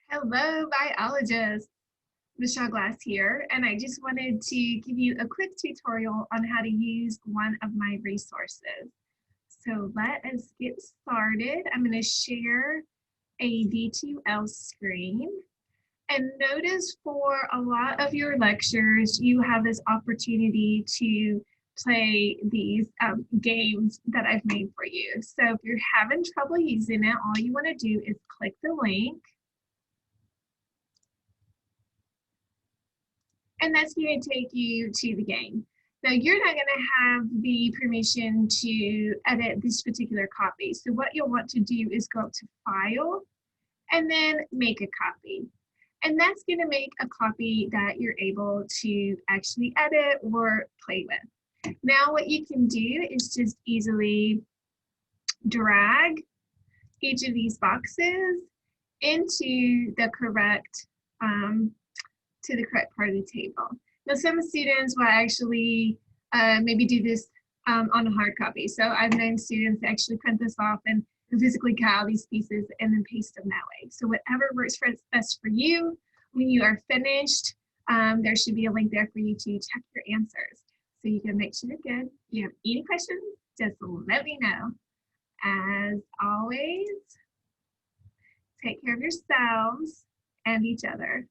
Hello, biologists. Michelle Glass here, and I just wanted to give you a quick tutorial on how to use one of my resources. So let us get started. I'm going to share a D2L screen. And notice for a lot of your lectures, you have this opportunity to play these games that I've made for you. So if you're having trouble using it, all you want to do is click the link. And that's going to take you to the game. Now, you're not going to have the permission to edit this particular copy. So what you'll want to do is go up to File and then Make a Copy. And that's going to make a copy that you're able to actually edit or play with. Now, what you can do is just easily drag each of these boxes into the correct part of the table. Now, some students will actually maybe do this on a hard copy. So I've known students to actually print this off and physically cut out these pieces and then paste them that way. So whatever works best for you. When you are finished, there should be a link there for you to check your answers. So you can make sure you're good. If you have any questions, just let me know. As always, take care of yourselves and each other.